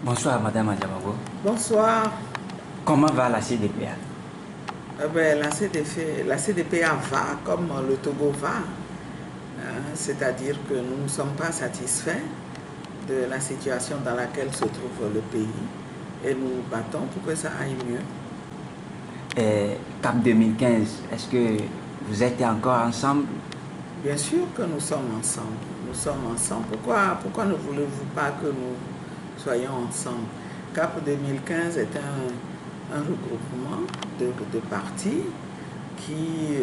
Bonsoir, Madame Adjabago. Bonsoir. Comment va la CDPA? La CDPA va comme le Togo va, c'est-à-dire que nous ne sommes pas satisfaits de la situation dans laquelle se trouve le pays et nous nous battons pour que ça aille mieux. CAP 2015, est-ce que vous êtes encore ensemble? Bien sûr que nous sommes ensemble. Nous sommes ensemble. Pourquoi ne voulez-vous pas que nous soyons ensemble? CAP 2015 est un regroupement de partis qui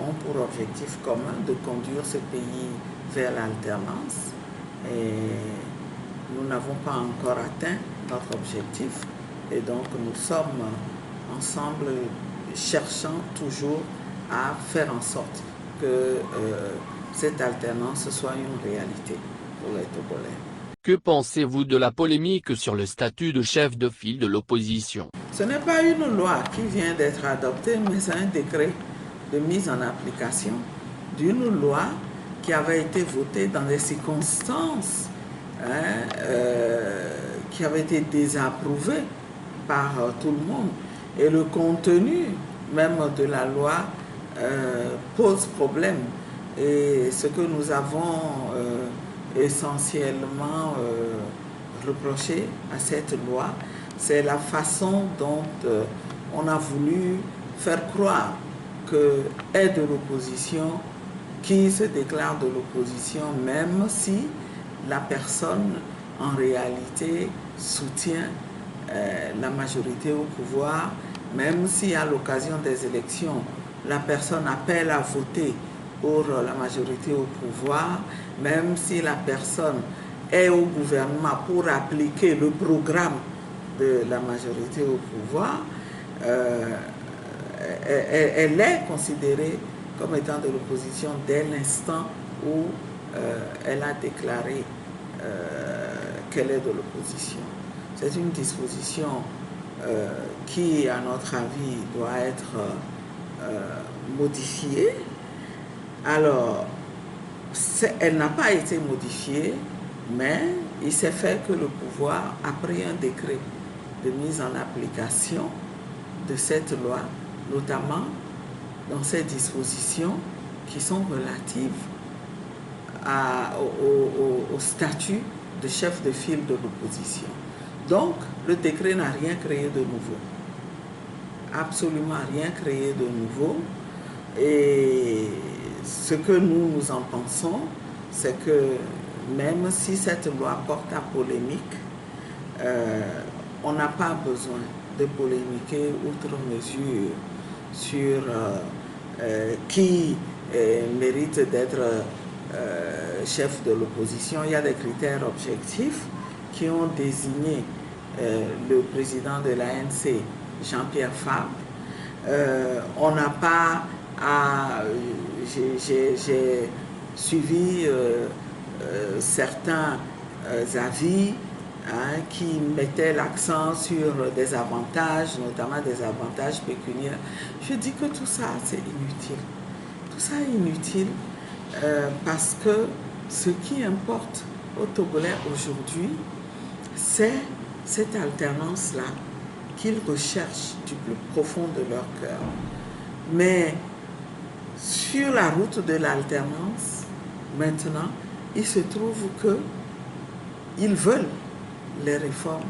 ont pour objectif commun de conduire ce pays vers l'alternance. Et nous n'avons pas encore atteint notre objectif. Et donc nous sommes ensemble cherchant toujours à faire en sorte que cette alternance soit une réalité pour les Togolais. Que pensez-vous de la polémique sur le statut de chef de file de l'opposition? Ce n'est pas une loi qui vient d'être adoptée, mais c'est un décret de mise en application d'une loi qui avait été votée dans des circonstances qui avait été désapprouvée par tout le monde. Et le contenu même de la loi pose problème. Et ce que nous avons essentiellement reproché à cette loi, c'est la façon dont on a voulu faire croire que est de l'opposition qui se déclare de l'opposition, même si la personne en réalité soutient la majorité au pouvoir, même si à l'occasion des élections, la personne appelle à voter pour la majorité au pouvoir, même si la personne est au gouvernement pour appliquer le programme de la majorité au pouvoir, elle est considérée comme étant de l'opposition dès l'instant où elle a déclaré qu'elle est de l'opposition. C'est une disposition qui, à notre avis, doit être modifiée. Alors, elle n'a pas été modifiée, mais il s'est fait que le pouvoir a pris un décret de mise en application de cette loi, notamment dans ces dispositions qui sont relatives au statut de chef de file de l'opposition. Donc, le décret n'a rien créé de nouveau. Absolument rien créé de nouveau. Et ce que nous en pensons, c'est que même si cette loi porte à polémique, on n'a pas besoin de polémiquer outre mesure sur qui mérite d'être chef de l'opposition. Il y a des critères objectifs qui ont désigné le président de l'ANC, Jean-Pierre Fabre. On n'a pas à... J'ai suivi certains avis qui mettaient l'accent sur des avantages, notamment des avantages pécuniaires. Je dis que tout ça, c'est inutile. Tout ça est inutile parce que ce qui importe aux Togolais aujourd'hui, c'est cette alternance-là qu'ils recherchent du plus profond de leur cœur. Mais sur la route de l'alternance, maintenant, il se trouve qu'ils veulent les réformes,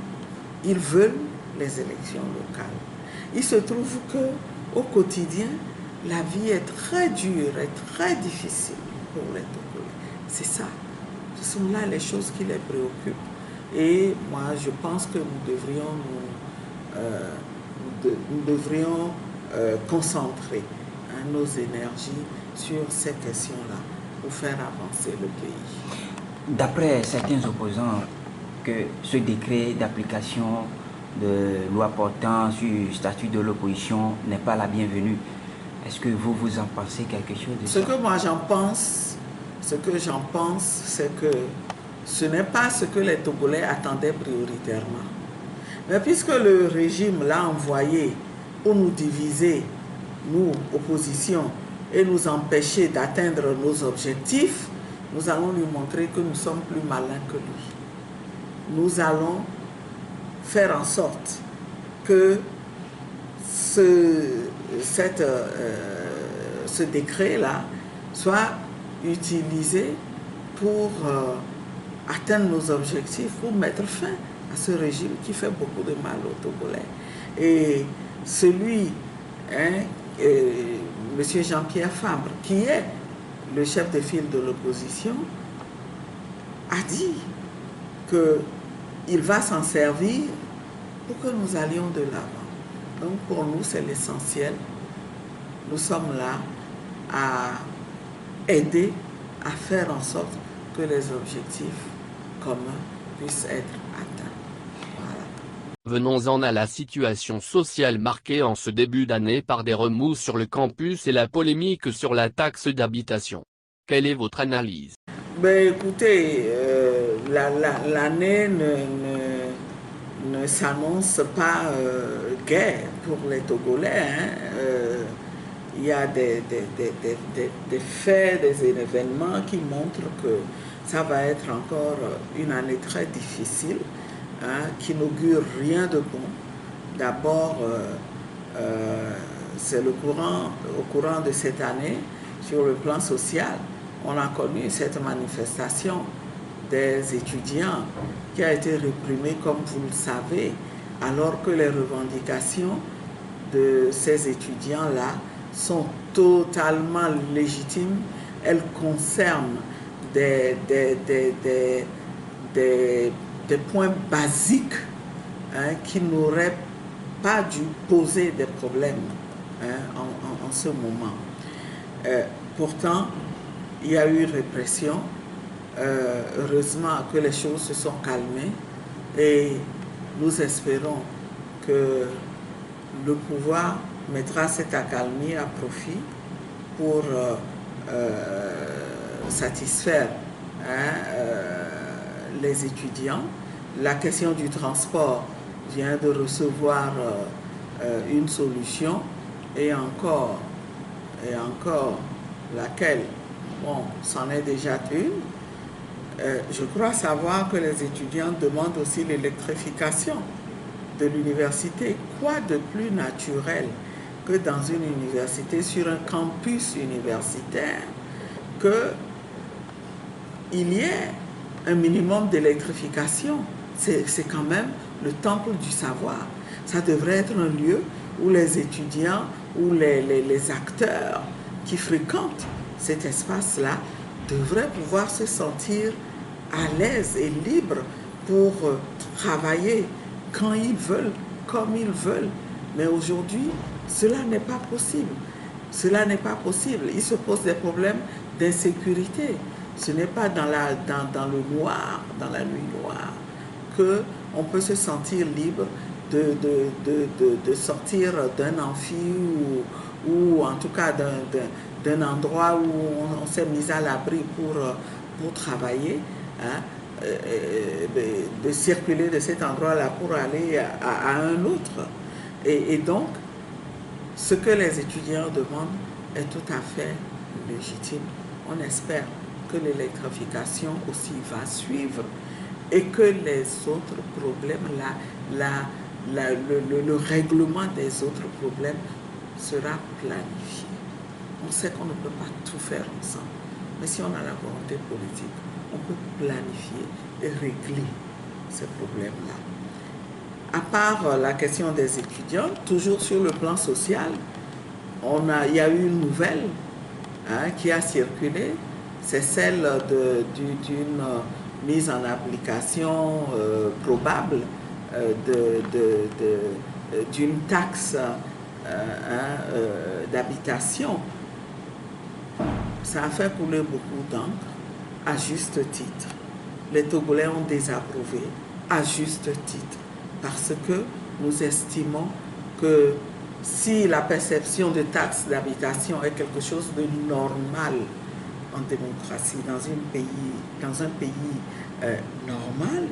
ils veulent les élections locales. Il se trouve qu'au quotidien, la vie est très dure et très difficile pour les Togolais. C'est ça. Ce sont là les choses qui les préoccupent. Et moi, je pense que nous devrions concentrer nos énergies sur ces questions-là pour faire avancer le pays. D'après certains opposants, que ce décret d'application de loi portant sur le statut de l'opposition n'est pas la bienvenue. Est-ce que vous en pensez quelque chose de ça? Ce que moi j'en pense, c'est que ce n'est pas ce que les Togolais attendaient prioritairement. Mais puisque le régime l'a envoyé pour nous diviser, nous, opposition, et nous empêcher d'atteindre nos objectifs, nous allons lui montrer que nous sommes plus malins que lui. Nous allons faire en sorte que ce décret-là soit utilisé pour atteindre nos objectifs, pour mettre fin à ce régime qui fait beaucoup de mal aux Togolais. Et celui, M. Jean-Pierre Fabre, qui est le chef de file de l'opposition, a dit qu'il va s'en servir pour que nous allions de l'avant. Donc pour nous, c'est l'essentiel. Nous sommes là à aider à faire en sorte que les objectifs communs puissent être atteints. Voilà. Venons-en à la situation sociale marquée en ce début d'année par des remous sur le campus et la polémique sur la taxe d'habitation. Quelle est votre analyse? Ben, écoutez, l'année ne s'annonce pas gaie pour les Togolais. Il y a des faits, des événements qui montrent que ça va être encore une année très difficile, qui n'augure rien de bon. D'abord, c'est au courant de cette année, sur le plan social, on a connu cette manifestation des étudiants qui a été réprimée, comme vous le savez, alors que les revendications de ces étudiants-là sont totalement légitimes. Elles concernent des points basiques qui n'auraient pas dû poser des problèmes en ce moment. Pourtant, il y a eu répression. Heureusement que les choses se sont calmées et nous espérons que le pouvoir mettra cette accalmie à profit pour satisfaire les étudiants. La question du transport vient de recevoir une solution et encore laquelle, bon, c'en est déjà une. Je crois savoir que les étudiants demandent aussi l'électrification de l'université. Quoi de plus naturel que dans une université, sur un campus universitaire, qu'il y ait un minimum d'électrification? C'est quand même le temple du savoir. Ça devrait être un lieu où les étudiants, où les acteurs qui fréquentent cet espace-là devraient pouvoir se sentir à l'aise et libres pour travailler quand ils veulent, comme ils veulent. Mais aujourd'hui, cela n'est pas possible. Cela n'est pas possible. Il se pose des problèmes d'insécurité. Ce n'est pas dans le noir, dans la nuit noire, qu'on peut se sentir libre de sortir d'un amphi ou en tout cas d'un endroit où on s'est mis à l'abri pour travailler, de circuler de cet endroit-là pour aller à un autre. Et donc, ce que les étudiants demandent est tout à fait légitime. On espère que l'électrification aussi va suivre et que les autres problèmes, le règlement des autres problèmes sera planifié. On sait qu'on ne peut pas tout faire ensemble, mais si on a la volonté politique, on peut planifier et régler ces problèmes-là. À part la question des étudiants, toujours sur le plan social, il y a eu une nouvelle qui a circulé, c'est celle d'une mise en application probable d'une taxe d'habitation. Ça a fait couler beaucoup d'encre, à juste titre. Les Togolais ont désapprouvé, à juste titre, parce que nous estimons que si la perception de taxe d'habitation est quelque chose de normal en démocratie, dans un pays normal,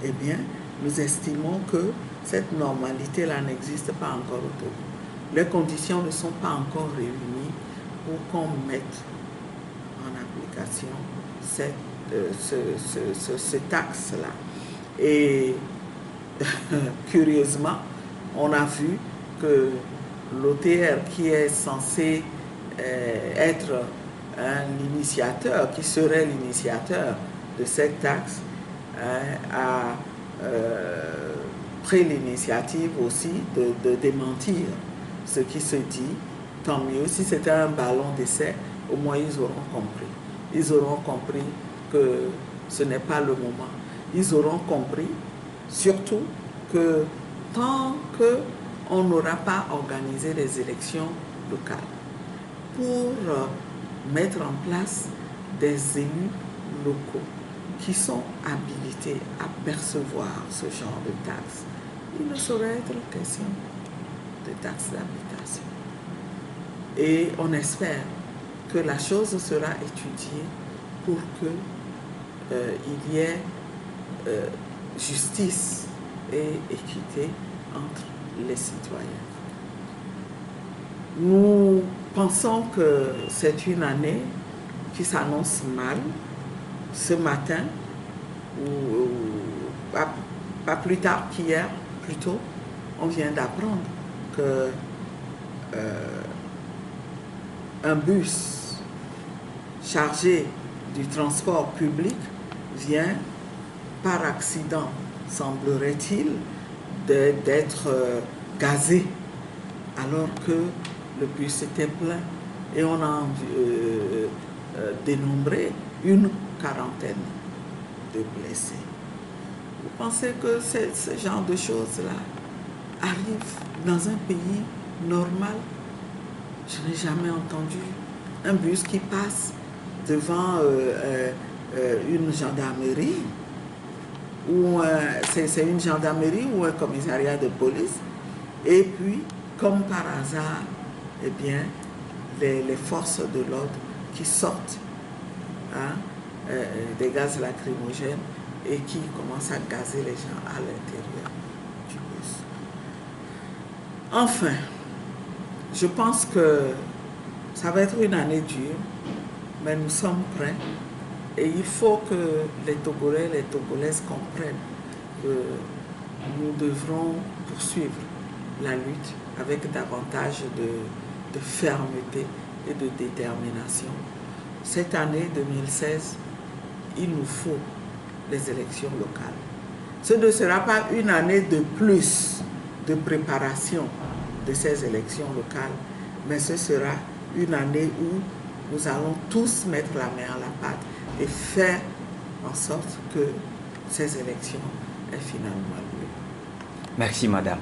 eh bien, nous estimons que cette normalité-là n'existe pas encore au Togo. Les conditions ne sont pas encore réunies pour qu'on mette en application ce taxe-là. Et curieusement, on a vu que l'OTR, qui est censé être l'initiateur, qui serait l'initiateur de cette taxe, a pris l'initiative aussi de démentir ce qui se dit. Tant mieux, si c'était un ballon d'essai, au moins ils auront compris. Ils auront compris que ce n'est pas le moment. Ils auront compris surtout que tant qu'on n'aura pas organisé les élections locales pour mettre en place des élus locaux qui sont habilités à percevoir ce genre de taxes, il ne saurait être question de taxes d'habitation. Et on espère que la chose sera étudiée pour qu'il y ait justice et équité entre les citoyens. Nous pensons que c'est une année qui s'annonce mal. Ce matin, ou pas plus tard qu'hier, plutôt, on vient d'apprendre que un bus chargé du transport public vient par accident, semblerait-il, d'être gazé alors que le bus était plein et on a dénombré une quarantaine de blessés. Vous pensez que ce genre de choses-là arrive dans un pays normal? Je n'ai jamais entendu un bus qui passe devant une gendarmerie, ou c'est une gendarmerie ou un commissariat de police, et puis, comme par hasard, eh bien, les forces de l'ordre qui sortent des gaz lacrymogènes et qui commencent à gazer les gens à l'intérieur du bus. Enfin, je pense que ça va être une année dure, mais nous sommes prêts et il faut que les Togolais et les Togolaises comprennent que nous devrons poursuivre la lutte avec davantage de fermeté et de détermination. Cette année 2016, il nous faut les élections locales. Ce ne sera pas une année de plus de préparation de ces élections locales, mais ce sera une année où nous allons tous mettre la main à la pâte et faire en sorte que ces élections aient finalement lieu. Merci, madame.